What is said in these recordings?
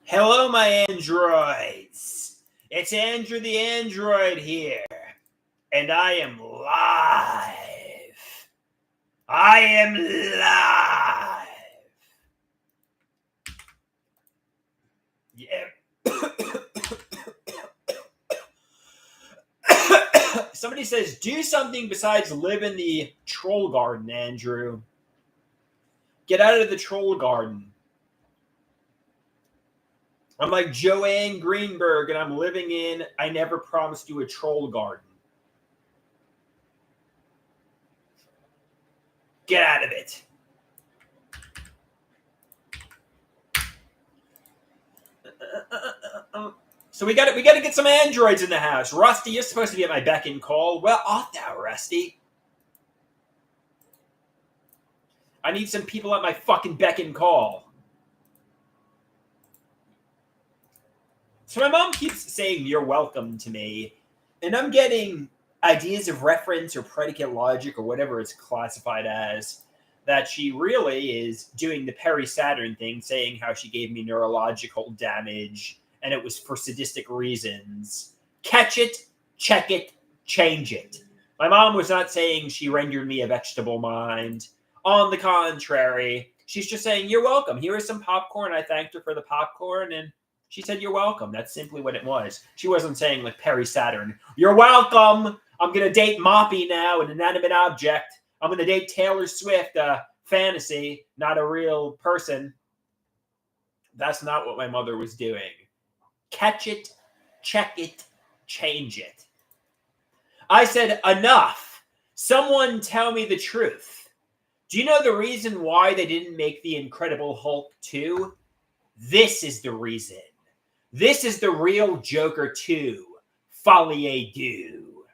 Hello, my androids. It's Andrew the Android here, and I am live. I am live. Yeah. Somebody says, do something besides live in the troll garden, Andrew. Get out of the troll garden. I'm like Joanne Greenberg, and I'm living in I Never Promised You a Troll Garden. Get out of it. So we got to get some androids in the house. Rusty, you're supposed to be at my beck and call. Well, art thou, Rusty? I need some people at my fucking beck and call. So my mom keeps saying "you're welcome" to me, and I'm getting ideas of reference or predicate logic or whatever it's classified as, that she really is doing the Perry Saturn thing, saying how she gave me neurological damage and it was for sadistic reasons. Catch it, check it, change it. My mom was not saying she rendered me a vegetable mind. On the contrary, she's just saying, "You're welcome. Here is some popcorn." I thanked her for the popcorn, and she said, "You're welcome." That's simply what it was. She wasn't saying, like Perry Saturn, "You're welcome. I'm going to date Moppy now, an inanimate object. I'm going to date Taylor Swift, a fantasy, not a real person." That's not what my mother was doing. Catch it, check it, change it. I said, enough. Someone tell me the truth. Do you know the reason why they didn't make The Incredible Hulk 2? This is the reason. This is the real Joker 2. Folie à deux.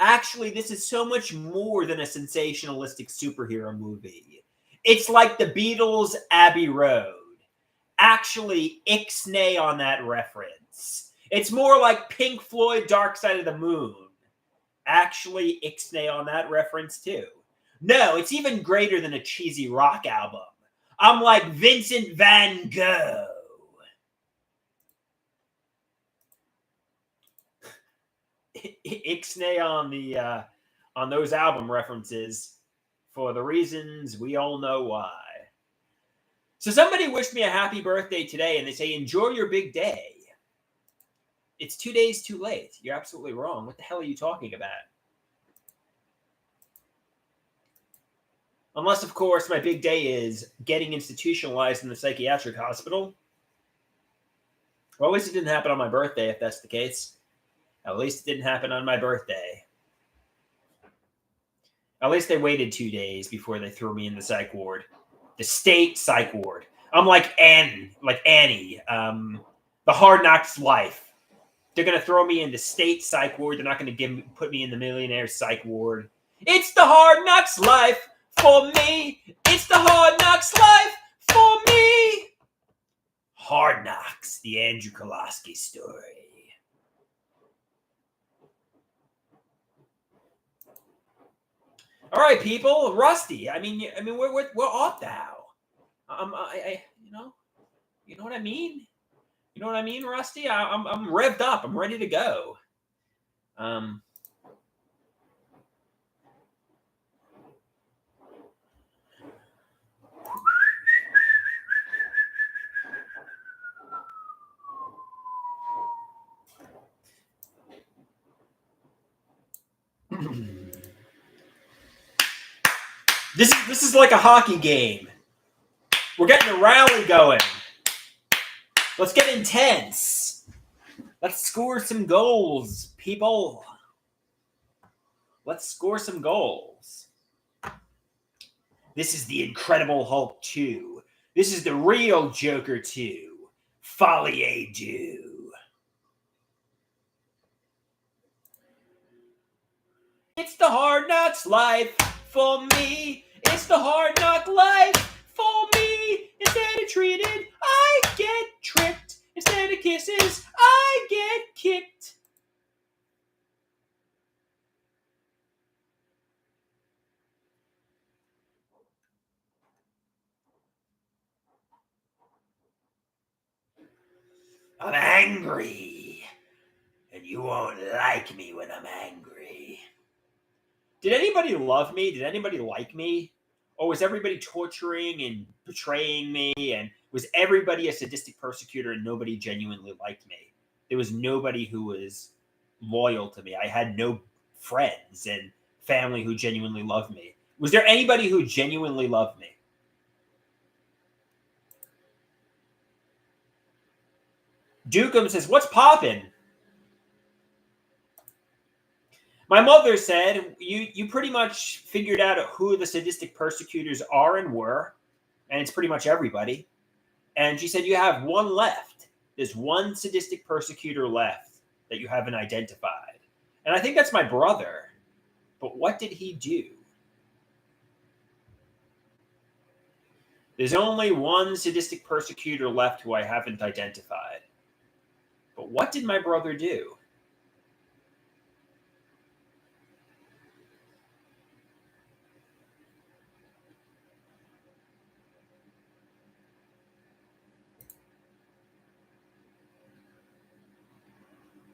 Actually, this is so much more than a sensationalistic superhero movie. It's like the Beatles' Abbey Road. Actually, ixnay on that reference. It's more like Pink Floyd, Dark Side of the Moon. Actually, ixnay on that reference too. No, it's even greater than a cheesy rock album. I'm like Vincent van Gogh. Ixnay on those album references for the reasons we all know why. So somebody wished me a happy birthday today, and they say, "Enjoy your big day." It's 2 days too late. You're absolutely wrong. What the hell are you talking about? Unless, of course, my big day is getting institutionalized in the psychiatric hospital. Well, at least it didn't happen on my birthday, if that's the case. At least it didn't happen on my birthday. At least they waited 2 days before they threw me in the psych ward. The state psych ward. I'm like Annie, the Hard Knocks life. They're going to throw me in the state psych ward. They're not going to put me in the millionaire psych ward. It's the Hard Knocks life for me. It's the Hard Knocks life for me. Hard Knocks, the Andrew Koloski story. All right, people. Rusty. I mean, where art thou? You know what I mean. You know what I mean, Rusty. I'm revved up. I'm ready to go. This is like a hockey game. We're getting a rally going. Let's get intense. Let's score some goals, people. Let's score some goals. This is the Incredible Hulk 2. This is the real Joker 2. Folie à deux. It's the Hard Knocks life for me. It's the Hard Knock life for me. Instead of treated, I get tricked. Instead of kisses, I get kicked. I'm angry, and you won't like me when I'm angry. Did anybody love me? Did anybody like me? Or was everybody torturing and betraying me? And was everybody a sadistic persecutor and nobody genuinely liked me? There was nobody who was loyal to me. I had no friends and family who genuinely loved me. Was there anybody who genuinely loved me? Dukem says, "What's poppin'?" My mother said, you pretty much figured out who the sadistic persecutors are and were, and it's pretty much everybody. And she said, you have one left. There's one sadistic persecutor left that you haven't identified. And I think that's my brother. But what did he do? There's only one sadistic persecutor left who I haven't identified. But what did my brother do?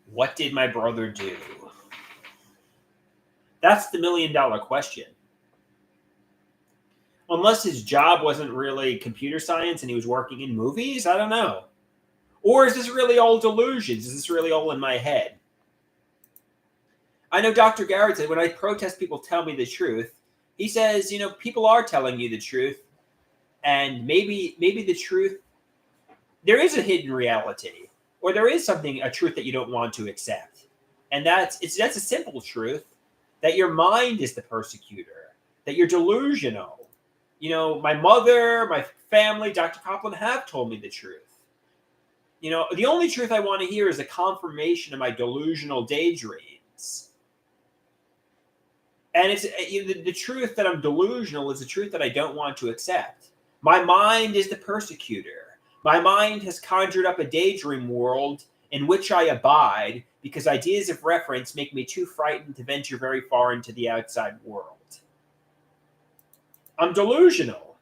What did my brother do? That's the million-dollar question. Unless his job wasn't really computer science and he was working in movies, I don't know. Or is this really all delusions? Is this really all in my head? I know Dr. Garrett said when I protest people tell me the truth, he says, people are telling you the truth, and maybe the truth, there is a hidden reality, or there is a truth that you don't want to accept. And that's a simple truth, that your mind is the persecutor, that you're delusional. My mother, my family, Dr. Copland have told me the truth. The only truth I want to hear is a confirmation of my delusional daydreams. And it's the truth that I'm delusional is the truth that I don't want to accept. My mind is the persecutor. My mind has conjured up a daydream world in which I abide because ideas of reference make me too frightened to venture very far into the outside world. I'm delusional.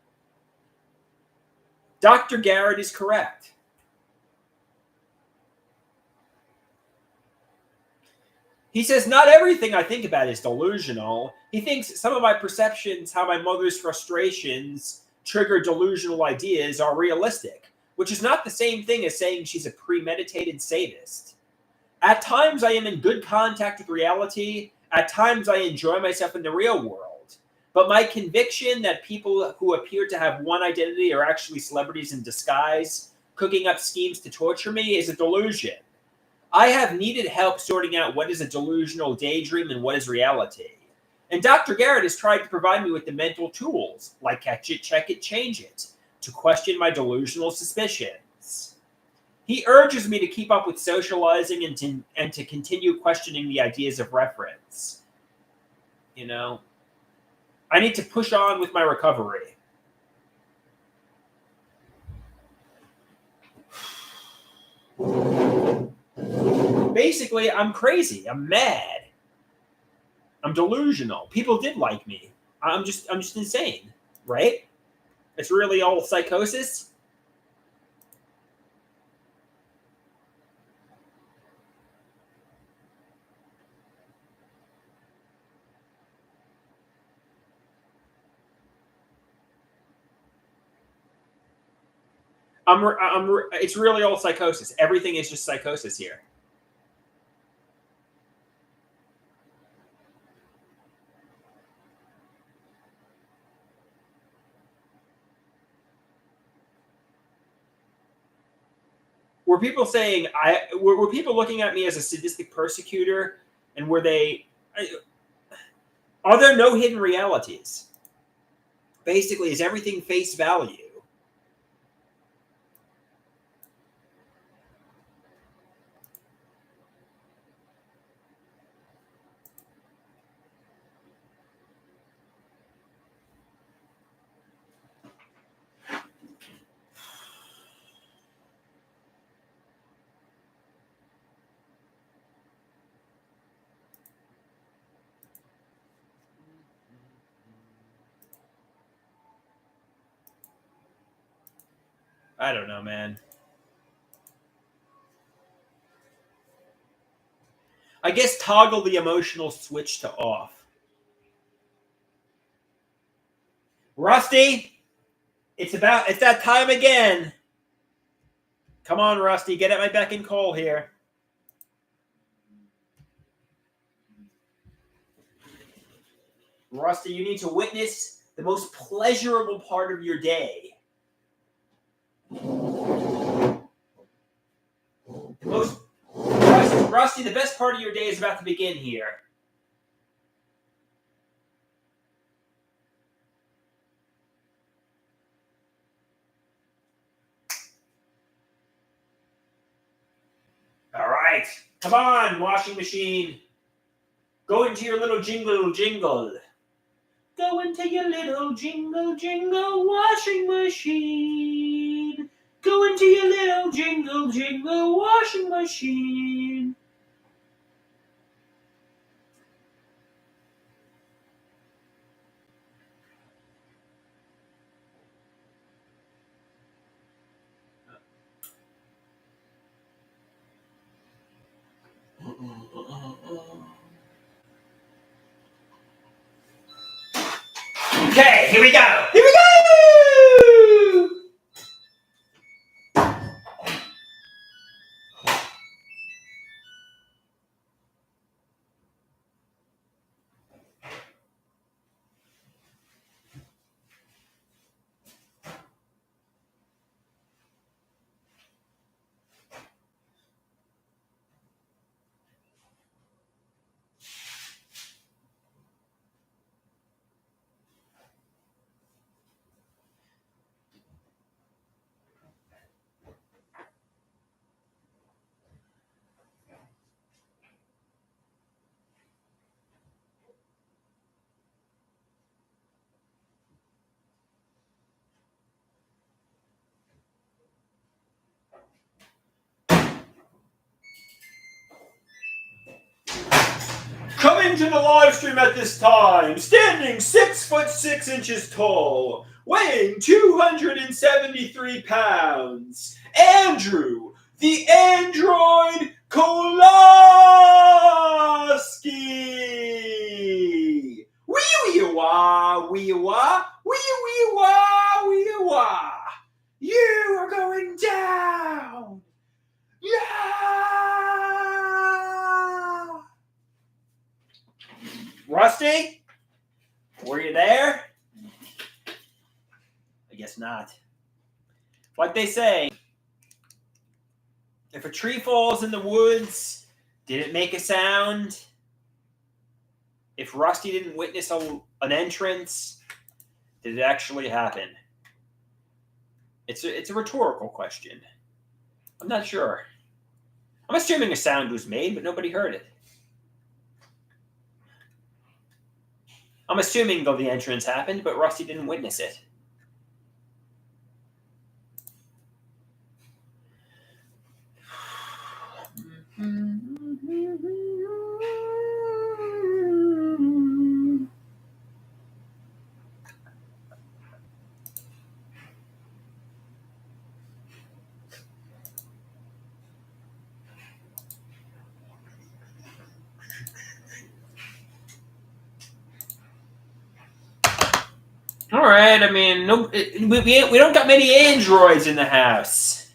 Dr. Garrett is correct. He says, not everything I think about is delusional. He thinks some of my perceptions, how my mother's frustrations trigger delusional ideas, are realistic, which is not the same thing as saying she's a premeditated sadist. At times, I am in good contact with reality. At times, I enjoy myself in the real world. But my conviction that people who appear to have one identity are actually celebrities in disguise, cooking up schemes to torture me, is a delusion. I have needed help sorting out what is a delusional daydream and what is reality. And Dr. Garrett has tried to provide me with the mental tools, like catch it, check it, change it, to question my delusional suspicions. He urges me to keep up with socializing and to continue questioning the ideas of reference. I need to push on with my recovery. Basically, I'm crazy. I'm mad. I'm delusional. People did like me. I'm just insane, right? It's really all psychosis. It's really all psychosis. Everything is just psychosis here. Were people saying were people looking at me as a sadistic persecutor, and were they? Are there no hidden realities? Basically, is everything face value? I don't know, man. I guess toggle the emotional switch to off. Rusty, it's that time again. Come on, Rusty, get at my beck and call here. Rusty, you need to witness the most pleasurable part of your day. Rusty, the best part of your day is about to begin here. All right. Come on, washing machine. Go into your little jingle jingle. Go into your little jingle jingle washing machine. Go into your little jingle jingle washing machine. Okay, here we go. Here we go. Coming to the live stream at this time, standing 6'6" tall, weighing 273 pounds, Andrew, the Android Kolaski. Wee-wee-wah, wee-wah, wee-wee-wah, wee-wah. You are going down. Yeah. Rusty? Were you there? I guess not. Like they say, if a tree falls in the woods, did it make a sound? If Rusty didn't witness an entrance, did it actually happen? It's a rhetorical question. I'm not sure. I'm assuming a sound was made, but nobody heard it. I'm assuming, though, the entrance happened, but Rusty didn't witness it. All right, I mean, no, we don't got many androids in the house.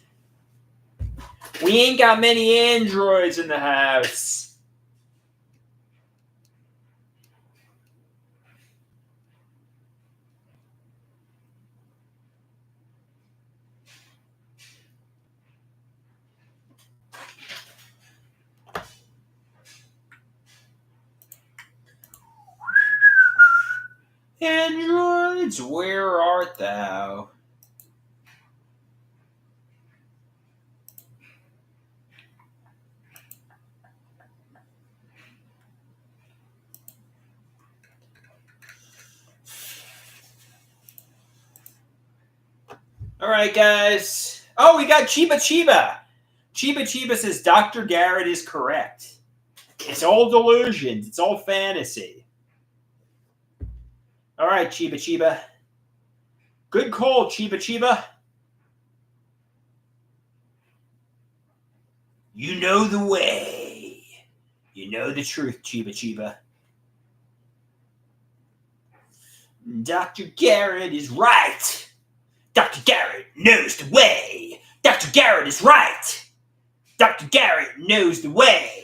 We ain't got many androids in the house. Androids, where art thou? All right, guys. Oh, we got Chiba Chiba. Chiba Chiba says Dr. Garrett is correct. It's all delusions. It's all fantasy. All right, Chiba Chiba. Good call, Chiba Chiba. You know the way. You know the truth, Chiba Chiba. Dr. Garrett is right. Dr. Garrett knows the way. Dr. Garrett is right. Dr. Garrett knows the way.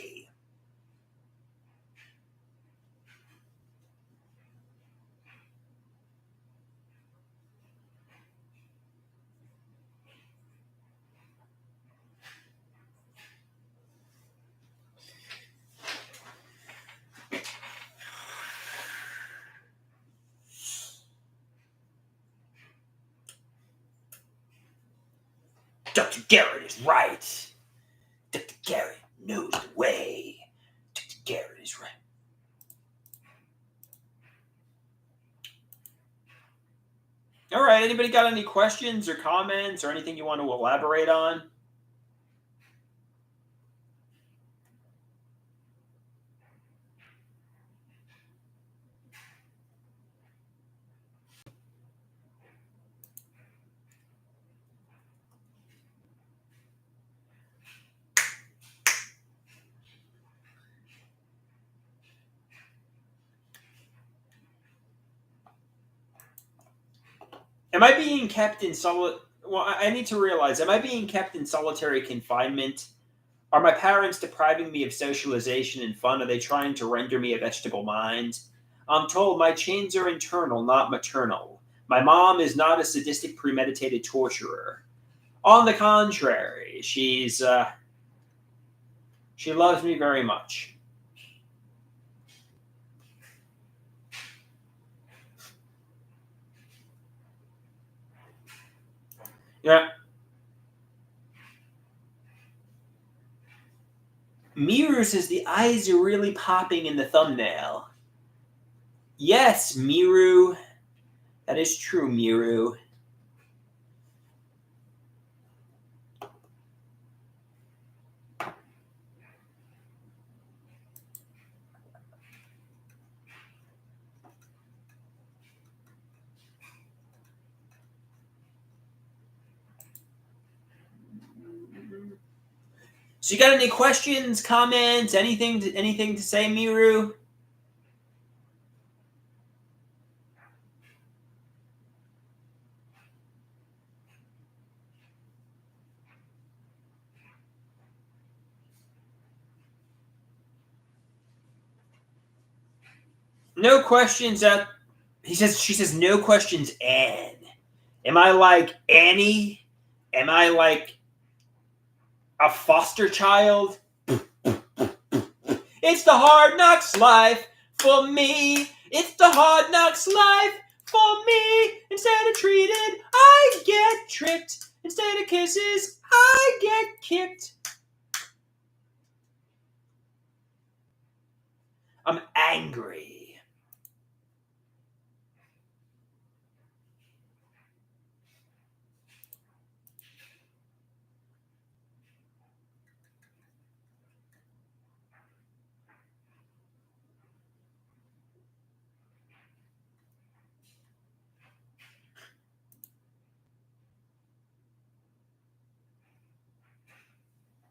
Dr. Garrett is right. Dr. Garrett knows the way. Dr. Garrett is right. All right, anybody got any questions or comments or anything you want to elaborate on? Am I being kept in Well, I need to realize, am I being kept in solitary confinement? Are my parents depriving me of socialization and fun? Are they trying to render me a vegetable mind? I'm told my chains are internal, not maternal. My mom is not a sadistic, premeditated torturer. On the contrary, she loves me very much. Yeah. Miru says the eyes are really popping in the thumbnail. Yes, Miru. That is true, Miru. So you got any questions, comments, anything to say, Miru? No questions at she says no questions, Anne. Am I like Annie? Am I like a foster child? It's the hard knocks life for me. It's the hard knocks life for me. Instead of treated, I get tricked. Instead of kisses, I get kicked. I'm angry.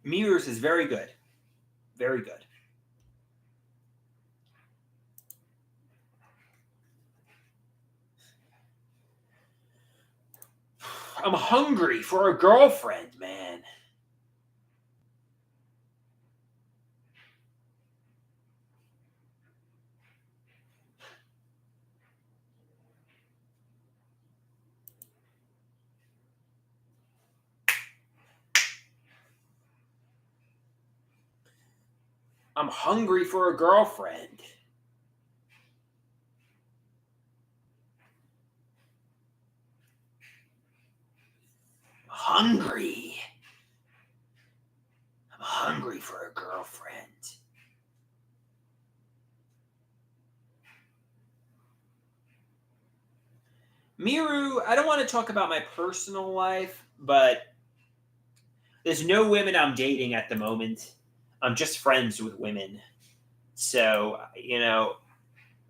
Mirrors is very good. Very good. I'm hungry for a girlfriend, man. I'm hungry for a girlfriend. Hungry. I'm hungry for a girlfriend. Miru, I don't want to talk about my personal life, but there's no women I'm dating at the moment. I'm just friends with women. So,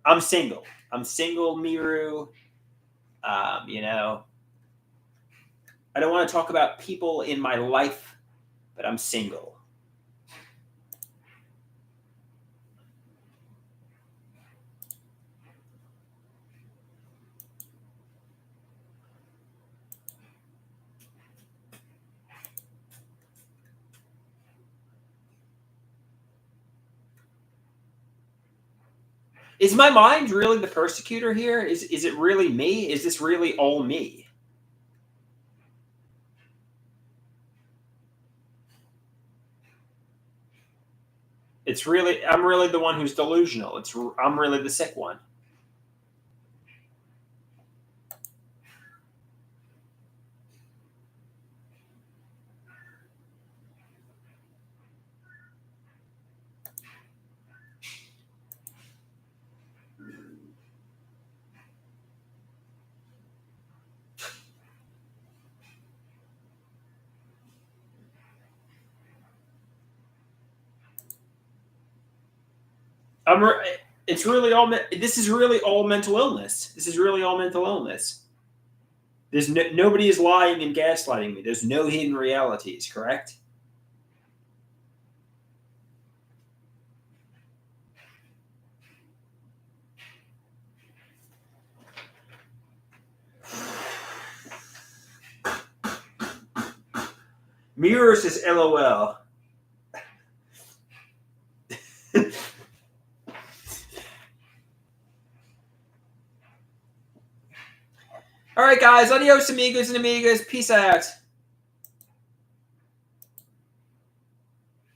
I'm single. I'm single, Miru. You know, I don't want to talk about people in my life, but I'm single. Is my mind really the persecutor here? Is it really me? Is this really all me? I'm really the one who's delusional. I'm really the sick one. It's really all. This is really all mental illness. This is really all mental illness. Nobody is lying and gaslighting me. There's no hidden realities. Correct? Mirror says LOL. All right, guys. Adios, amigos and amigas. Peace out.